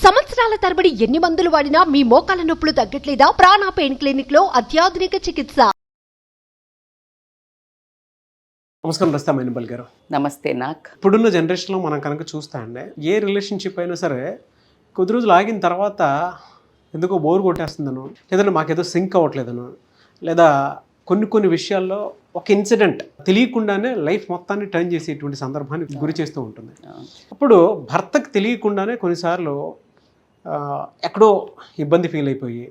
సంవత్సరాల తరబడి ఎన్ని మందులు వాడినా మీ మోకాల నొప్పులు తగ్గట్లేదా? ప్రాణ పెయిన్ క్లినిక్ లో అత్యాధునిక చికిత్స. నమస్కారం రస్తా మైనబల్ గారు. నమస్తే. నాకు ఇప్పుడున్న జనరేషన్లో మనం కనుక చూస్తా అండి, ఏ రిలేషన్షిప్ అయినా సరే కొద్ది రోజులు ఆగిన తర్వాత ఎందుకో బోర్ కొట్టేస్తుందను, లేదంటే మాకేదో సింక్ అవ్వట్లేదను, లేదా కొన్ని విషయాల్లో ఒక ఇన్సిడెంట్ తెలియకుండానే లైఫ్ మొత్తాన్ని టర్న్ చేసేటువంటి సందర్భాన్ని గురి చేస్తూ ఉంటుంది. అప్పుడు భర్తకు తెలియకుండానే కొన్నిసార్లు ఎక్కడో ఇబ్బంది ఫీల్ అయిపోయి,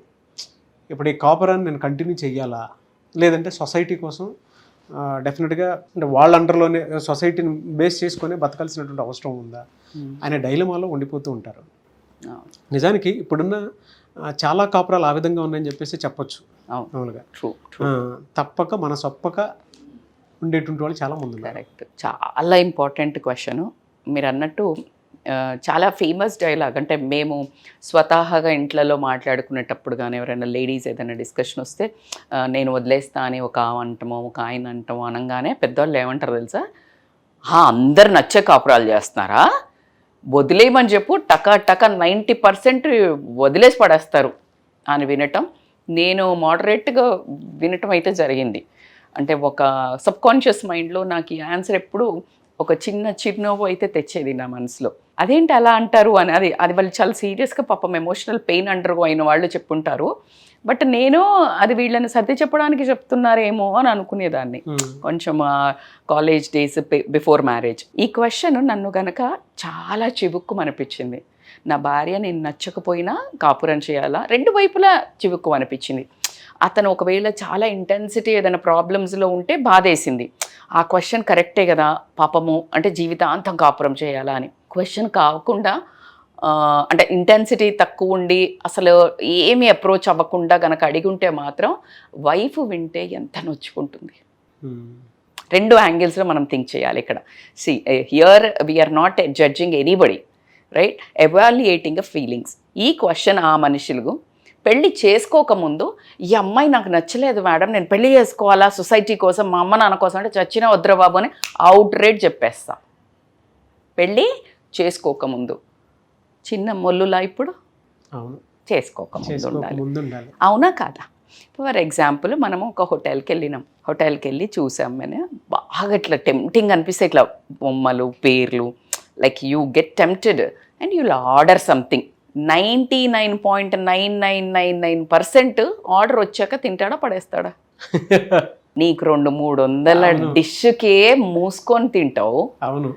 ఇప్పుడు ఈ కాపురాన్ని నేను కంటిన్యూ చేయాలా, లేదంటే సొసైటీ కోసం డెఫినెట్గా అంటే వాళ్ళ అండర్లోనే సొసైటీని బేస్ చేసుకొని బతకాల్సినటువంటి అవసరం ఉందా అనే డైలమాలో ఉండిపోతూ ఉంటారు. నిజానికి ఇప్పుడున్న చాలా కాపురాలు ఆ విధంగా ఉన్నాయని చెప్పేసి చెప్పొచ్చు. మామూలుగా తప్పక మన సొప్పక ఉండేటువంటి వాళ్ళు చాలా మంది ఉన్నారు. కరెక్ట్. చాలా ఇంపార్టెంట్ క్వశ్చన్ మీరు అన్నట్టు. చాలా ఫేమస్ డైలాగ్, అంటే మేము స్వతహాగా ఇంట్లలో మాట్లాడుకునేటప్పుడు కానీ ఎవరైనా లేడీస్ ఏదైనా డిస్కషన్ వస్తే నేను వదిలేస్తా అని ఒక అంటమో ఒక ఆయన అంటమో అనగానే పెద్దవాళ్ళు ఏమంటారు తెలుసా? అందరు నచ్చే కాపురాలు చేస్తున్నారా, వదిలేయమని చెప్పు, టక 90% వదిలేసి పడేస్తారు అని వినటం, నేను మోడరేట్గా వినటం అయితే జరిగింది. అంటే ఒక సబ్కాన్షియస్ మైండ్లో నాకు ఈ ఆన్సర్ ఎప్పుడు ఒక చిన్న చిరునవ్వు అయితే తెచ్చేది నా మనసులో. అదేంటి అలా అంటారు అని. అది వాళ్ళు చాలా సీరియస్గా పాపం ఎమోషనల్ పెయిన్ అండర్గో అయిన వాళ్ళు చెప్పుంటారు. బట్ నేను అది వీళ్ళని సర్ది చెప్పడానికి చెప్తున్నారేమో అని అనుకునేదాన్ని కొంచెం కాలేజ్ డేస్ బిఫోర్ మ్యారేజ్. ఈ క్వశ్చన్ నన్ను గనక చాలా చివుక్కు అనిపించింది. నా భార్య నేను నచ్చకపోయినా కాపురం చేయాలా, రెండు వైపులా చివుక్కు అనిపించింది. అతను ఒకవేళ చాలా ఇంటెన్సిటీ ఏదైనా ప్రాబ్లమ్స్లో ఉంటే బాధేసింది. ఆ క్వశ్చన్ కరెక్టే కదా పాపము, అంటే జీవితాంతం కాపురం చేయాలా అని. క్వశ్చన్ కాకుండా అంటే ఇంటెన్సిటీ తక్కువ ఉండి అసలు ఏమీ అప్రోచ్ అవ్వకుండా కనుక అడిగి ఉంటే మాత్రం వైఫ్ వింటే ఎంత నొచ్చుకుంటుంది. రెండు యాంగిల్స్లో మనం థింక్ చేయాలి ఇక్కడ. Here we're not judging anybody, right, evaluating a feelings. ఈ క్వశ్చన్ ఆ మనుషులకు పెళ్ళి చేసుకోకముందు, ఈ అమ్మాయి నాకు నచ్చలేదు మేడం, నేను పెళ్ళి చేసుకోవాలా సొసైటీ కోసం, మా అమ్మ నాన్న కోసం అంటే చచ్చినా వద్దురా బాబు అని అవుట్ రేట్ చెప్పేస్తా. పెళ్ళి చేసుకోకముందు చిన్న మొల్లులా ఇప్పుడు చేసుకోకముందు ఉండాలి. అవునా కాదా? ఫర్ ఎగ్జాంపుల్ మనము ఒక హోటల్కి వెళ్ళినాం, హోటల్కి వెళ్ళి చూసాం, మేము బాగా ఇట్లా టెంప్టింగ్ అనిపిస్తే ఇట్లా బొమ్మలు పేర్లు, like you get tempted and you will order something. 99.9999% order వచ్చాక తింటాడా పడేస్తాడా? నీకు 200-300 డిష్కే మూసుకొని తింటావు. అవును.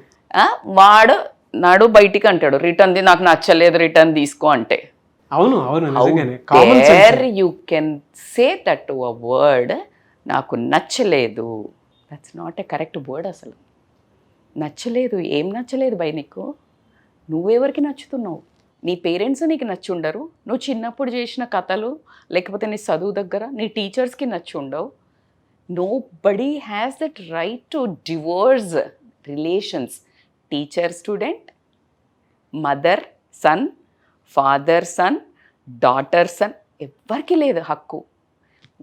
వాడు నాడు బయటికి అంటాడు రిటర్న్ నాకు నచ్చలేదు రిటర్న్ తీసుకో అంటే. అవును. You can say that to a word, నాకు నచ్చలేదు. That's not a correct word. అసలు నచ్చలేదు, ఏం నచ్చలేదు బై నీకు? నువ్వెవరికి నచ్చుతున్నావు? నీ పేరెంట్స్ నీకు నచ్చి ఉండరు, నువ్వు చిన్నప్పుడు చేసిన కథలు లేకపోతే నీ చదువు దగ్గర నీ టీచర్స్కి నచ్చి ఉండవు. Nobody has that right to divorce relations. Teacher student, mother son, father son, daughter son, ఎవ్వరికి లేదు హక్కు.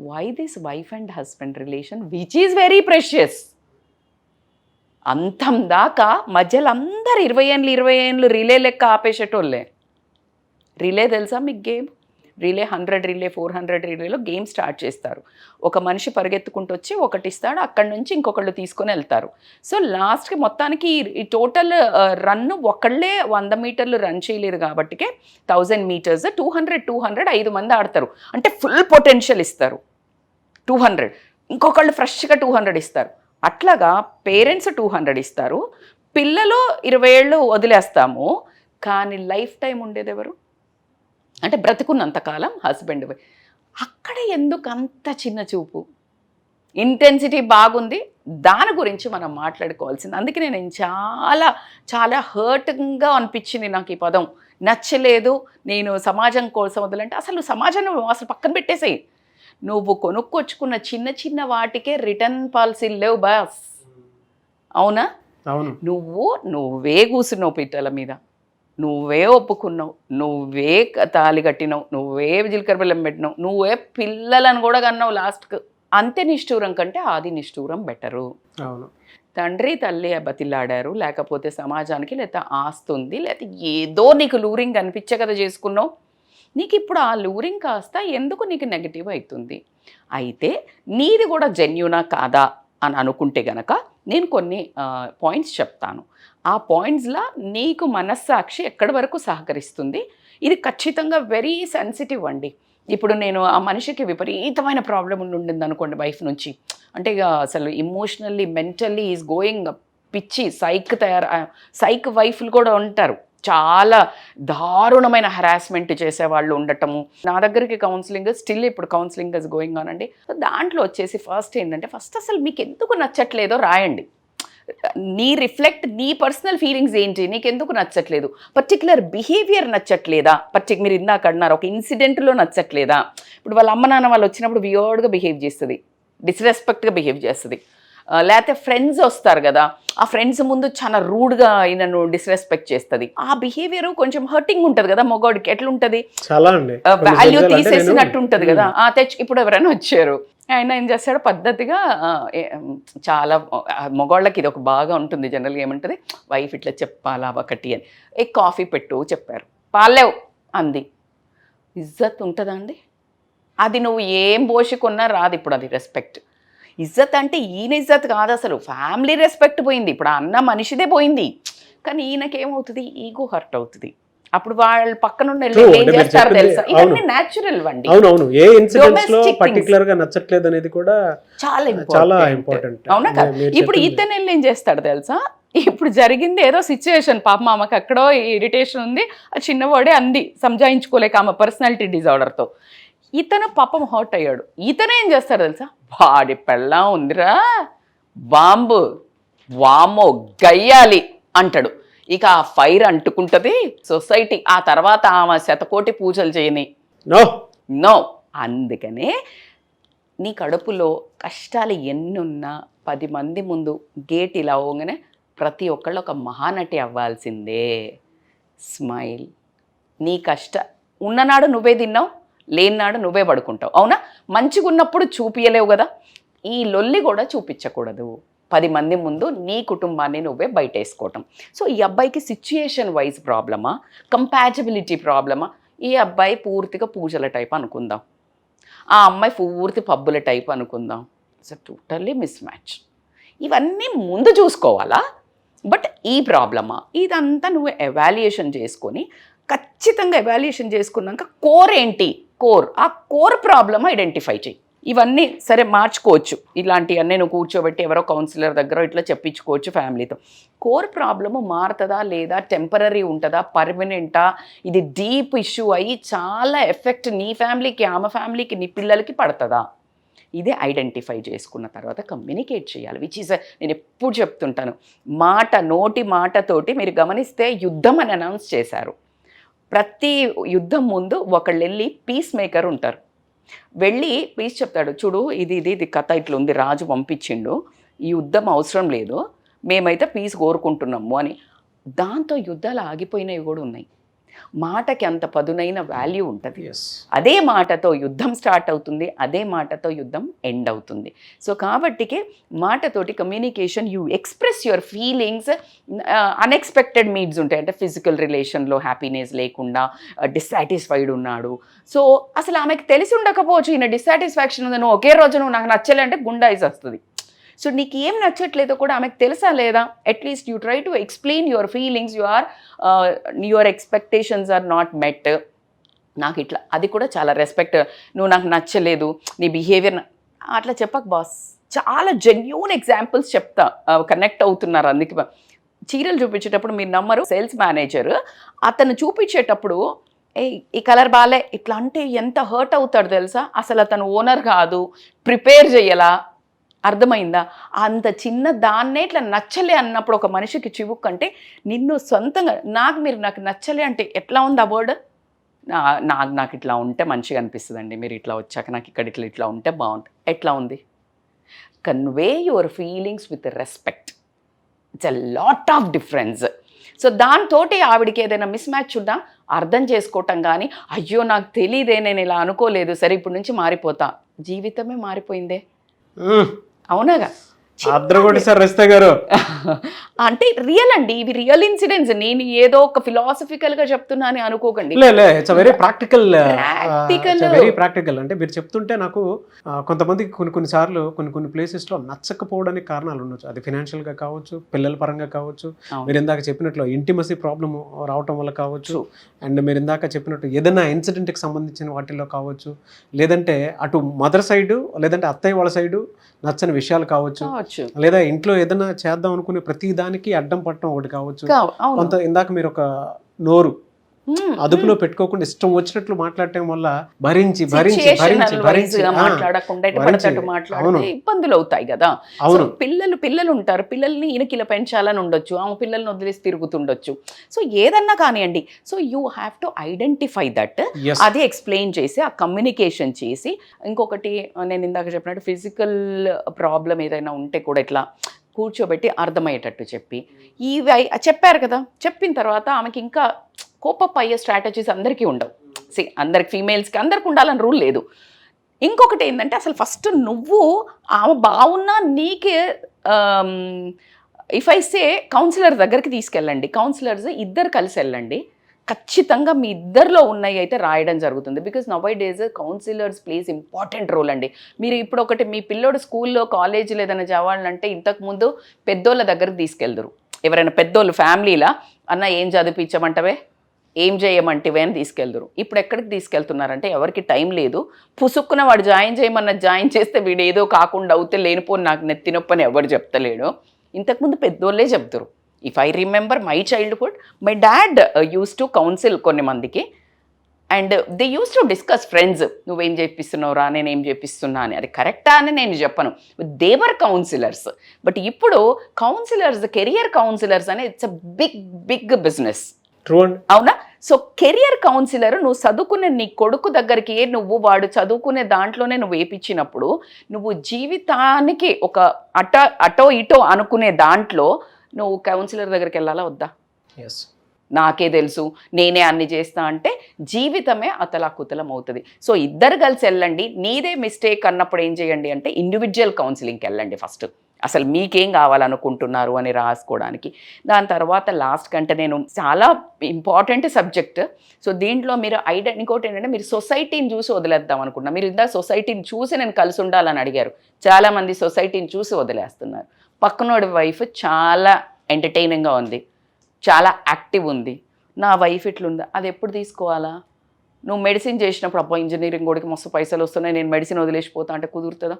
Why this wife and husband relation which is very precious? అంతం దాకా మధ్యలో అందరు 20 ఏళ్ళు రిలే లెక్క ఆపేసేటోళ్ళే. రిలే తెలుసా మీకు? గేమ్ రిలే 100 రిలే 400 రిలేలో గేమ్ స్టార్ట్ చేస్తారు. ఒక మనిషి పరిగెత్తుకుంటూ వచ్చి ఒకటి ఇస్తాడు, అక్కడి నుంచి ఇంకొకళ్ళు తీసుకొని వెళ్తారు. సో లాస్ట్కి మొత్తానికి ఈ టోటల్ రన్ను ఒకళ్ళే 100 మీటర్లు రన్ చేయలేరు కాబట్టికే 1000 మీటర్స్ 200 5 మంది ఆడతారు. అంటే ఫుల్ పొటెన్షియల్ ఇస్తారు 200, ఇంకొకళ్ళు ఫ్రెష్గా 200 ఇస్తారు. అట్లాగా పేరెంట్స్ 200 ఇస్తారు, పిల్లలు 20 ఏళ్ళు వదిలేస్తాము. కానీ లైఫ్ టైం ఉండేది ఎవరు? అంటే బ్రతుకున్నంతకాలం హస్బెండ్. అక్కడ ఎందుకు అంత చిన్న చూపు? ఇంటెన్సిటీ బాగుంది, దాని గురించి మనం మాట్లాడుకోవాల్సింది. అందుకే నేను చాలా చాలా హర్ట్గా అనిపించింది నాకు ఈ పదం. నచ్చలేదు, నేను సమాజం కోసం వదలంటే అసలు సమాజాన్ని అసలు పక్కన పెట్టేసేయి. నువ్వు కొనుక్కొచ్చుకున్న చిన్న వాటికే రిటర్న్ పాలసీలు లేవు బాస్. అవునా? నువ్వే కూర్చున్నావు పీటల మీద, నువ్వే ఒప్పుకున్నావు, నువ్వే తాళి కట్టినావు, నువ్వే జీలకర్ర బెల్లం పెట్టినావు, నువ్వే పిల్లలను కూడా కన్నావు లాస్ట్కు. అంతే నిష్ఠూరం కంటే ఆది నిష్ఠూరం బెటరు. తండ్రి తల్లి బతిలాడారు, లేకపోతే సమాజానికి, లేకపోతే ఆస్తుంది, లేకపోతే ఏదో నీకు లూరింగ్ అనిపించే కదా చేసుకున్నావు. నీకు ఇప్పుడు ఆ లూరింగ్ కాస్త ఎందుకు నీకు నెగిటివ్ అవుతుంది. అయితే నీది కూడా జెన్యూనా కాదా అని అనుకుంటే గనక నేను కొన్ని పాయింట్స్ చెప్తాను. ఆ పాయింట్స్లో నీకు మనస్సాక్షి ఎక్కడి వరకు సహకరిస్తుంది. ఇది ఖచ్చితంగా వెరీ సెన్సిటివ్ అండి. ఇప్పుడు నేను ఆ మనిషికి విపరీతమైన ప్రాబ్లం ఉండింది అనుకోండి వైఫ్ నుంచి, అంటే ఇక అసలు ఇమోషనల్లీ మెంటల్లీ ఈజ్ గోయింగ్ పిచ్చి సైక్ వైఫ్లు కూడా ఉంటారు. చాలా దారుణమైన హెరాస్మెంట్ చేసేవాళ్ళు ఉండటము. నా దగ్గరికి కౌన్సిలింగ్ స్టిల్ ఇప్పుడు కౌన్సిలింగ్ ఇస్ గోయింగ్ ఆన్ అండి. దాంట్లో వచ్చేసి ఫస్ట్ ఏంటంటే, ఫస్ట్ అసలు మీకు ఎందుకు నచ్చట్లేదో రాయండి. నీ పర్సనల్ ఫీలింగ్స్ ఏంటి, నీకు ఎందుకు నచ్చట్లేదు, పర్టికులర్ బిహేవియర్ నచ్చట్లేదా, మీరు ఇందాక అన్నారు ఒక ఇన్సిడెంట్లో నచ్చట్లేదా. ఇప్పుడు వాళ్ళ అమ్మ నాన్న వాళ్ళు వచ్చినప్పుడు వియర్డ్గా బిహేవ్ చేస్తుంది, డిస్రెస్పెక్ట్గా బిహేవ్ చేస్తుంది. లేకపోతే ఫ్రెండ్స్ వస్తారు కదా, ఆ ఫ్రెండ్స్ ముందు చాలా రూడ్గా నన్ను డిస్రెస్పెక్ట్ చేస్తుంది. ఆ బిహేవియర్ కొంచెం హర్టింగ్ ఉంటుంది కదా మగవాడికి. ఎట్లుంటుంది, వాల్యూ తీసేసినట్టు ఉంటుంది కదా. ఇప్పుడు ఎవరైనా వచ్చారు, ఆయన ఏం చేస్తాడు పద్ధతిగా, చాలా మగవాళ్ళకి ఇది ఒక బాగా ఉంటుంది జనరల్గా, ఏమంటుంది వైఫ్ ఇట్లా చెప్పాలా ఒకటి అని, కాఫీ పెట్టు చెప్పారు, పాలేవు అంది. ఇజ్జత్ ఉంటుందా అండి? అది నువ్వు ఏం పోషకున్నా రాదు ఇప్పుడు అది రెస్పెక్ట్. ఇజ్జత్ అంటే ఈయన ఇజ్జత్ కాదు, అసలు ఫ్యామిలీ రెస్పెక్ట్ పోయింది. ఇప్పుడు ఆ అన్న మనిషిదే పోయింది, కానీ ఈయనకేమవుతుంది, ఈగో హర్ట్ అవుతుంది. అప్పుడు వాళ్ళు పక్కన ఏం చేస్తారు తెలుసా, ఇవన్నీ న్యాచురల్ అండి. అవునవును, ఏ ఇన్సిడెంట్స్ లో పర్టిక్యులర్ గా నచ్చట్లేదు అనేది కూడా చాలా ఇంపార్టెంట్. అవునా కదా. ఇప్పుడు ఇతను ఏం చేస్తాడు తెలుసా, ఇప్పుడు జరిగింది ఏదో సిచ్యువేషన్, పాపం ఆమెకు అక్కడో ఇరిటేషన్ ఉంది, ఆ చిన్నవాడే అంది సంజాయించుకోలేక ఆమె పర్సనాలిటీ డిజార్డర్తో. ఇతను పాపం హర్ట్ అయ్యాడు. ఇతను ఏం చేస్తాడు తెలుసా, వాడి పెళ్ళం ఉందిరా బాంబు వామో గయ్యాలి అంటాడు. ఇక ఆ ఫైర్ అంటుకుంటుంది సొసైటీ. ఆ తర్వాత ఆమె శతకోటి పూజలు చేయని నో. అందుకనే నీ కడుపులో కష్టాలు ఎన్నున్నా 10 మంది ముందు గేట్ ఇలా పోగానే ప్రతి ఒక్కళ్ళు ఒక మహానటి అవ్వాల్సిందే. స్మైల్. నీ ఉన్ననాడు నువ్వే తిన్నావు, లేనినాడు నువ్వే పడుకుంటావు. అవునా? మంచిగా ఉన్నప్పుడు చూపించలేవు కదా. ఈ లొల్లి కూడా చూపించకూడదు 10 మంది ముందు, నీ కుటుంబాన్ని నువ్వే బయటేసుకోవటం. సో ఈ అబ్బాయికి సిచ్యుయేషన్ వైజ్ ప్రాబ్లమా, కంపాటబిలిటీ ప్రాబ్లమా? ఈ అబ్బాయి పూర్తిగా పూజల టైప్ అనుకుందాం, ఆ అమ్మాయి పూర్తి పబ్బుల టైప్ అనుకుందాం. So totally miss match. ఇవన్నీ ముందు చూసుకోవాలా? బట్ ఈ ప్రాబ్లమా, ఇదంతా నువ్వు ఎవాల్యుయేషన్ చేసుకొని, ఖచ్చితంగా ఎవాల్యుయేషన్ చేసుకున్నాక కోర్ ఏంటి, ఆ కోర్ ప్రాబ్లమ్ ఐడెంటిఫై చేయి. ఇవన్నీ సరే మార్చుకోవచ్చు, ఇలాంటివన్నీ నువ్వు కూర్చోబెట్టి ఎవరో కౌన్సిలర్ దగ్గర ఇట్లా చెప్పించుకోవచ్చు ఫ్యామిలీతో. కోర్ ప్రాబ్లము మారుతుందా లేదా, టెంపరీ ఉంటుందా, పర్మనెంటా, ఇది డీప్ ఇష్యూ అయ్యి చాలా ఎఫెక్ట్ నీ ఫ్యామిలీకి, ఆమె ఫ్యామిలీకి, నీ పిల్లలకి పడుతుందా, ఇదే ఐడెంటిఫై చేసుకున్న తర్వాత కమ్యూనికేట్ చేయాలి. విచ్ ఈజ్ నేను ఎప్పుడు చెప్తుంటాను, నోటి మాటతోటి మీరు గమనిస్తే యుద్ధం అని అనౌన్స్ చేశారు. ప్రతి యుద్ధం ముందు ఒకళ్ళు వెళ్ళి పీస్ మేకర్ ఉంటారు, వెళ్ళి పీస్ చెప్తాడు, చూడు ఇది కథ ఇట్లా ఉంది, రాజు పంపించిండు, ఈ యుద్ధం అవసరం లేదు, మేమైతే పీస్ కోరుకుంటున్నాము అని. దాంతో యుద్ధాలు ఆగిపోయినవి కూడా ఉన్నాయి. మాటకి అంత పదునైన వాల్యూ ఉంటుంది. అదే మాటతో యుద్ధం స్టార్ట్ అవుతుంది, అదే మాటతో యుద్ధం ఎండ్ అవుతుంది. సో కాబట్టికే మాటతోటి communication, you express your feelings. Unexpected needs ఉంటాయి, అంటే ఫిజికల్ రిలేషన్లో హ్యాపీనెస్ లేకుండా డిస్సాటిస్ఫైడ్ ఉన్నాడు. సో అసలు ఆమెకు తెలిసి ఉండకపోవచ్చు ఈయన డిస్సాటిస్ఫాక్షన్ ఉంది, నువ్వు ఒకే రోజు నువ్వు నాకు నచ్చలే అంటే గుండాయిస్ వస్తుంది. సో నీకు ఏం నచ్చట్లేదో కూడా ఆమెకు తెలుసా లేదా, at least you try to explain your feelings, your expectations are not met, నాకు ఇట్లా, అది కూడా చాలా రెస్పెక్ట్, నువ్వు నాకు నచ్చలేదు, నీ బిహేవియర్ అట్లా చెప్పక బాస్. చాలా జెన్యూన్ ఎగ్జాంపుల్స్ చెప్తా, కనెక్ట్ అవుతున్నారు. అందుకే చీరలు చూపించేటప్పుడు మీరు నమ్మరు, సేల్స్ మేనేజర్ అతను చూపించేటప్పుడు ఈ కలర్ బాలే ఇట్లా అంటే ఎంత హర్ట్ అవుతాడు తెలుసా. అసలు అతను ఓనర్ కాదు, ప్రిపేర్ చేయాలా, అర్థమైందా? అంత చిన్న దాన్నే ఇట్లా నచ్చలే అన్నప్పుడు ఒక మనిషికి చివుక్కంటే, నిన్ను సొంతంగా నాకు నచ్చలే అంటే ఎట్లా ఉంది ఆ వర్డ్, నాకు ఇట్లా ఉంటే మంచిగా అనిపిస్తుందండి, మీరు ఇట్లా వచ్చాక నాకు ఇక్కడ ఇట్లా ఉంటే బాగుంటుంది, ఎట్లా ఉంది? Convey your feelings with respect. It's a lot of difference. So దాంతో ఆవిడికి ఏదైనా మిస్ మ్యాచ్ ఉన్నా అర్థం చేసుకోవటం, కానీ అయ్యో నాకు తెలియదే, నేను ఇలా అనుకోలేదు, సరే ఇప్పుడు నుంచి మారిపోతా, జీవితమే మారిపోయిందే. అవునాగా? అద్దరగొట్టి సార్ రస్తా గారు. అంటే రియల్ అండి, ఇవి రియల్ ఇన్సిడెంట్స్. నేను ఏదో ఒక ఫిలాసఫికల్ గా చెప్తున్నా అని అనుకోకండి. It's very practical, Practical. Very practical. అంటే మీరు చెప్తుంటే నాకు కొంతమందికి కొన్ని సార్లు కొన్ని ప్లేసెస్ లో నచ్చకపోవడానికి కారణాలు ఉండొచ్చు. అది ఫినాన్షియల్ గా కావచ్చు, పిల్లల పరంగా కావచ్చు, అవును. మీరు ఇందాక చెప్పినట్లు ఇంటిమసీ ప్రాబ్లమ్ రావటం వల్ల కావచ్చు, అండ్ మీరు ఇందాక చెప్పినట్టు ఏదైనా ఇన్సిడెంట్ కి సంబంధించిన వాటిల్లో కావచ్చు, లేదంటే అటు మదర్ సైడ్ లేదంటే అత్తయ్య వాళ్ళ సైడ్ నచ్చని విషయాలు కావచ్చు, లేదా ఇంట్లో ఏదైనా చేద్దాం అనుకునే ప్రతి దానికి అడ్డం పట్టడం ఒకటి కావచ్చు. అవును. కొంత ఇందాక మీరు ఒక నోరు అదుపులో పెట్టుకోకుండా ఇష్టం వచ్చినట్లు మాట్లాడటం వల్ల భరించి మాట్లాడకుండా మాట్లాడితే ఇబ్బందులు అవుతాయి కదా. పిల్లలు ఉంటారు, పిల్లల్ని ఈయనకిల పెంచాలని ఉండొచ్చు, ఆమె పిల్లల్ని వదిలేసి తిరుగుతుండొచ్చు. సో ఏదన్నా కానివ్వండి, so you have to identify that. అది ఎక్స్ప్లెయిన్ చేసి ఆ కమ్యూనికేషన్ చేసి, ఇంకొకటి నేను ఇందాక చెప్పినట్టు ఫిజికల్ ప్రాబ్లం ఏదైనా ఉంటే కూడా ఇట్లా కూర్చోబెట్టి అర్థమయ్యేటట్టు చెప్పి, ఇవి చెప్పారు కదా, చెప్పిన తర్వాత ఆమెకి ఇంకా కోపప్ అయ్యే స్ట్రాటజీస్ అందరికీ ఉండవు. అందరికి ఫీమేల్స్కి అందరికి ఉండాలని రూల్ లేదు. ఇంకొకటి ఏంటంటే అసలు ఫస్ట్ నువ్వు ఆమె బాగున్నా నీకే ఇఫ్ ఐ సే కౌన్సిలర్ దగ్గరికి తీసుకెళ్ళండి, కౌన్సిలర్స్ ఇద్దరు కలిసి వెళ్ళండి, ఖచ్చితంగా మీ ఇద్దరిలో ఉన్నాయి అయితే రాయడం జరుగుతుంది. Because nowadays counsellors plays important role అండి. మీరు ఇప్పుడు ఒకటి మీ పిల్లోడు స్కూల్లో కాలేజీలో ఏదైనా చదవాలంటే ఇంతకుముందు పెద్దోళ్ళ దగ్గరికి తీసుకెళ్దురు. ఎవరైనా పెద్దోళ్ళు ఫ్యామిలీలా అన్న ఏం చదివించమంటవే, ఏం చేయమంటివే అని తీసుకెళ్దురు. ఇప్పుడు ఎక్కడికి తీసుకెళ్తున్నారంటే ఎవరికి టైం లేదు, పుసుక్కున వాడు జాయిన్ చేయమన్నది జాయిన్ చేస్తే వీడు ఏదో కాకుండా అవుతే లేనిపోని నాకు నెత్తినొప్పని ఎవరు చెప్తలేడు. ఇంతకుముందు పెద్దోళ్ళే చెప్తారు. If I remember my childhood, my dad use to counsel కొన్ని మందికి, and they use to discuss friends, నువ్వేం చేపిస్తున్నావురా, నేనేం చేపిస్తున్నా అని. అది కరెక్టా అని నేను చెప్పను, దేవర్ కౌన్సిలర్స్. బట్ ఇప్పుడు కౌన్సిలర్స్, కెరియర్ కౌన్సిలర్స్ అనే ఇట్స్ అ బిగ్ బిజినెస్. అవునా? సో కెరియర్ కౌన్సిలర్ నువ్వు చదువుకునే నీ కొడుకు దగ్గరికి నువ్వు వాడు చదువుకునే దాంట్లోనే నువ్వు వేయించినప్పుడు, నువ్వు జీవితానికి ఒక అటో ఇటో అనుకునే దాంట్లో నువ్వు కౌన్సిలర్ దగ్గరికి వెళ్ళాలా వద్దా? నాకే తెలుసు, నేనే అన్ని చేస్తా అంటే జీవితమే అతలాకుతలం అవుతుంది. సో ఇద్దరు కలిసి వెళ్ళండి. నీదే మిస్టేక్ అన్నప్పుడు ఏం చేయండి అంటే ఇండివిజువల్ కౌన్సిలింగ్కి వెళ్ళండి ఫస్ట్. అసలు మీకేం కావాలనుకుంటున్నారు అని రాసుకోవడానికి. దాని తర్వాత లాస్ట్ కంటే నేను చాలా ఇంపార్టెంట్ సబ్జెక్ట్. సో దీంట్లో మీరు ఇంకోటి ఏంటంటే మీరు సొసైటీని చూసి వదిలేద్దాం అనుకున్నా. మీరు ఇందాక సొసైటీని చూసి నేను కలిసి ఉండాలని అడిగారు. చాలామంది సొసైటీని చూసి వదిలేస్తున్నారు. పక్కనోడి వైఫ్ చాలా ఎంటర్టైనింగ్గా ఉంది, చాలా యాక్టివ్ ఉంది, నా వైఫ్ ఇట్లుందా, అది ఎప్పుడు తీసుకోవాలా? నువ్వు మెడిసిన్ చేసినప్పుడు అబ్బా ఇంజనీరింగ్ కూడా మస్తు పైసలు వస్తున్నాయి, నేను మెడిసిన్ వదిలేసిపోతా అంటే కుదురుతుందా?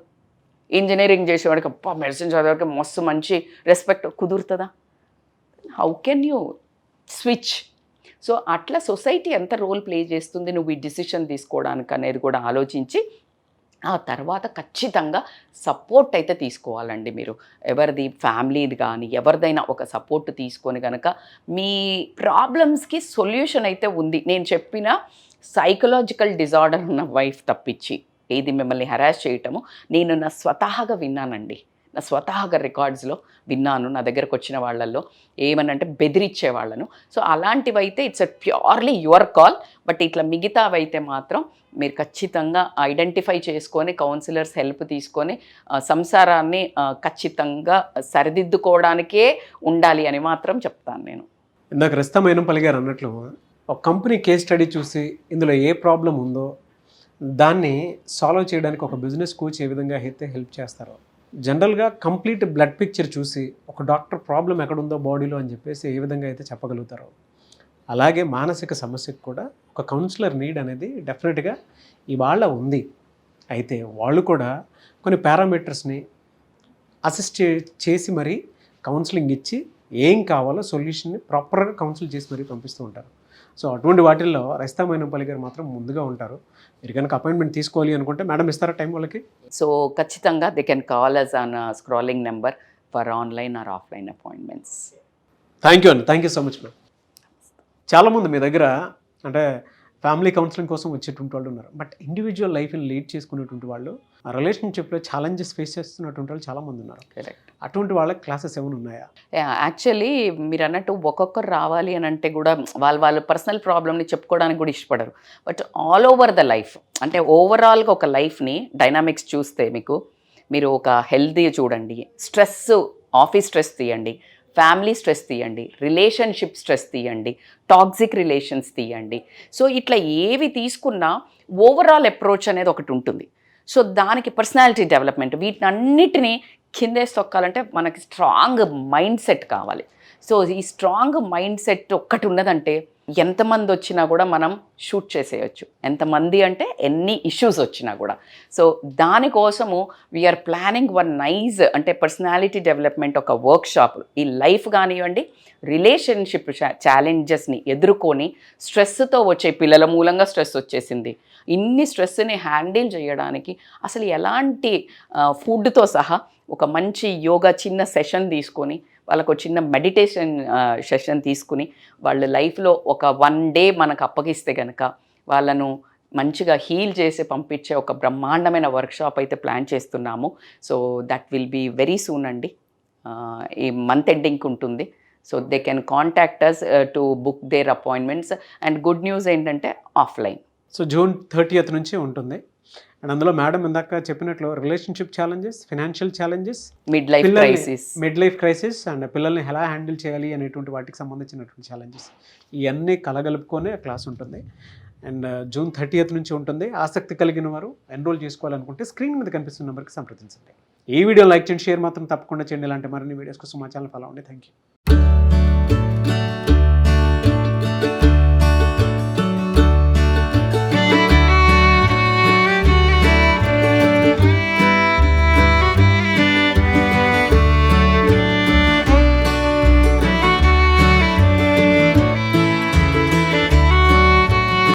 ఇంజనీరింగ్ చేసేవాడికి అబ్బా మెడిసిన్ చదివాక మస్తు మంచి రెస్పెక్ట్ కుదురుతుందా? How can you switch? So అట్లా సొసైటీ ఎంత రోల్ ప్లే చేస్తుంది నువ్వు ఈ డిసిషన్ తీసుకోవడానికి అనేది కూడా ఆలోచించి ఆ తర్వాత ఖచ్చితంగా సపోర్ట్ అయితే తీసుకోవాలండి. మీరు ఎవరిది ఫ్యామిలీది కానీ ఎవరిదైనా ఒక సపోర్ట్ తీసుకొని కనుక మీ ప్రాబ్లమ్స్కి సొల్యూషన్ అయితే ఉంది. నేను చెప్పిన సైకలాజికల్ డిజార్డర్ ఉన్న వైఫ్ తప్పించి ఏది మిమ్మల్ని హెరాస్ చేయటము నేను నా స్వతహాగా విన్నానండి. నా స్వతహాగా రికార్డ్స్లో విన్నాను. నా దగ్గరకు వచ్చిన వాళ్ళల్లో ఏమనంటే బెదిరించే వాళ్ళను. సో అలాంటివైతే it's purely your call. But ఇట్లా మిగతావైతే మాత్రం మీరు ఖచ్చితంగా ఐడెంటిఫై చేసుకొని కౌన్సిలర్స్ హెల్ప్ తీసుకొని సంసారాన్ని ఖచ్చితంగా సరిదిద్దుకోవడానికే ఉండాలి అని మాత్రం చెప్తాను నేను. ఇందాక రస్తా మైనంపల్లి గారు అన్నట్లు ఒక కంపెనీ కేస్ స్టడీ చూసి ఇందులో ఏ ప్రాబ్లం ఉందో దాన్ని సాల్వ్ చేయడానికి ఒక బిజినెస్ కోచ్ ఏ విధంగా అయితే హెల్ప్ చేస్తారో, జనరల్గా కంప్లీట్ బ్లడ్ పిక్చర్ చూసి ఒక డాక్టర్ ప్రాబ్లం ఎక్కడుందో బాడీలో అని చెప్పేసి ఏ విధంగా అయితే చెప్పగలుగుతారో, అలాగే మానసిక సమస్యకు కూడా ఒక కౌన్సిలర్ నీడ్ అనేది డెఫినెట్గా ఇవాళ ఉంది. అయితే వాళ్ళు కూడా కొన్ని పారామీటర్స్ని అసిస్ట్ చేసి మరీ కౌన్సిలింగ్ ఇచ్చి ఏం కావాలో సొల్యూషన్ని ప్రాపర్గా కౌన్సిల్ చేసి మరీ పంపిస్తూ ఉంటారు. సో అటువంటి వాటిల్లో రస్తా మైనంపల్లి గారు మాత్రం ముందుగా ఉంటారు. మీరు కనుక అపాయింట్మెంట్ తీసుకోవాలి అనుకుంటే మేడం ఇస్తారా టైం వాళ్ళకి? సో ఖచ్చితంగా they can call us on scrolling number for online or offline appointments. Thank you అండి, thank you so much ma'am. చాలామంది మీ దగ్గర అంటే ఫ్యామిలీ కౌన్సిలింగ్ కోసం వచ్చేటువంటి వాళ్ళు ఉన్నారు. బట్ ఇండివిజువల్ లైఫ్ని లీడ్ చేసుకునేటువంటి వాళ్ళు, ఆ రిలేషన్షిప్లో ఛాలెంజెస్ ఫేస్ చేస్తున్నటువంటి వాళ్ళు చాలామంది ఉన్నారు. కరెక్ట్. అటువంటి వాళ్ళకి క్లాసెస్ ఏమైనా ఉన్నాయా? యాక్చువల్లీ మీరు అన్నట్టు ఒక్కొక్కరు రావాలి అని అంటే కూడా వాళ్ళ పర్సనల్ ప్రాబ్లమ్ని చెప్పుకోవడానికి కూడా ఇష్టపడరు. But all over the life అంటే ఓవరాల్గా ఒక లైఫ్ని డైనామిక్స్ చూస్తే మీకు మీరు ఒక హెల్తీ చూడండి, స్ట్రెస్, ఆఫీస్ స్ట్రెస్ తీయండి, ఫ్యామిలీ స్ట్రెస్ తీయండి, రిలేషన్షిప్ స్ట్రెస్ తీయండి, టాక్సిక్ రిలేషన్స్ తీయండి. సో ఇట్లా ఏవి తీసుకున్నా ఓవరాల్ అప్రోచ్ అనేది ఒకటి ఉంటుంది. సో దానికి పర్సనాలిటీ డెవలప్మెంట్, వీటిని అన్నిటినీ కిందేసి తొక్కాలంటే మనకి స్ట్రాంగ్ మైండ్ సెట్ కావాలి. సో ఈ స్ట్రాంగ్ మైండ్ సెట్ ఒక్కటి ఉన్నదంటే ఎంతమంది వచ్చినా కూడా మనం షూట్ చేసేయచ్చు. ఎంతమంది అంటే ఎన్ని ఇష్యూస్ వచ్చినా కూడా. సో దానికోసము వీఆర్ ప్లానింగ్ వన్ నైస్ అంటే పర్సనాలిటీ డెవలప్మెంట్ ఒక వర్క్షాప్. ఈ లైఫ్ కానివ్వండి, రిలేషన్షిప్ ఛాలెంజెస్ని ఎదుర్కొని స్ట్రెస్తో వచ్చే పిల్లల మూలంగా స్ట్రెస్ వచ్చేసింది, ఇన్ని స్ట్రెస్ని హ్యాండిల్ చేయడానికి అసలు ఎలాంటి ఫుడ్తో సహా ఒక మంచి యోగా చిన్న సెషన్ తీసుకొని, వాళ్ళకు చిన్న మెడిటేషన్ సెషన్ తీసుకుని వాళ్ళ లైఫ్లో ఒక 1 డే మనకు అప్పగిస్తే కనుక వాళ్ళను మంచిగా హీల్ చేసి పంపించే ఒక బ్రహ్మాండమైన వర్క్షాప్ అయితే ప్లాన్ చేస్తున్నాము. So that will be very soon అండి. ఈ మంత్ ఎండింగ్కి ఉంటుంది. So they can contact us to book their appointments. And good news ఏంటంటే ఆఫ్లైన్. సో June 30th నుంచి ఉంటుంది. అండ్ అందులో మేడం ఇందాక చెప్పినట్లు relationship challenges, financial challenges, mid life crisis and పిల్లల్ని ఎలా హ్యాండిల్ చేయాలి అనేటువంటి వాటికి సంబంధించినటువంటి ఛాలెంజెస్ ఇవన్నీ కలగలుపుకొని క్లాస్ ఉంటుంది. అండ్ June 30th నుంచి ఉంటుంది. ఆసక్తి కలిగిన వారు ఎన్రోల్ చేసుకోవాలనుకుంటే స్క్రీన్ మీద కనిపిస్తున్న నెంబర్కి సంప్రదించండి. ఈ వీడియో లైక్ చేయండి, షేర్ మాత్రం తప్పకుండా చేయండి. ఇలాంటి మరిన్ని వీడియోస్ కోసం మా ఛానల్ ఫాలో అవ్వండి. Thank you.